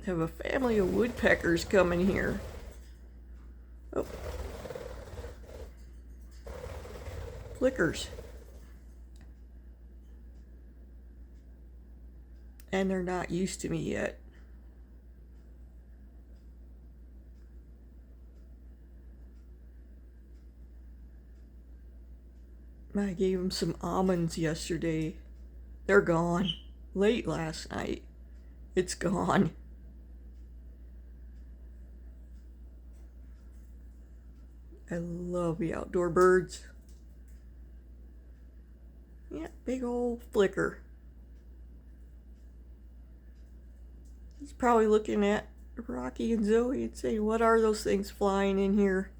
Have a family of woodpeckers coming here. Oh. Flickers. And they're not used to me yet. I gave them some almonds yesterday. They're gone. Late last night. It's gone. I love the outdoor birds. Yeah, big old flicker. He's probably looking at Rocky and Zoe and saying, what are those things flying in here?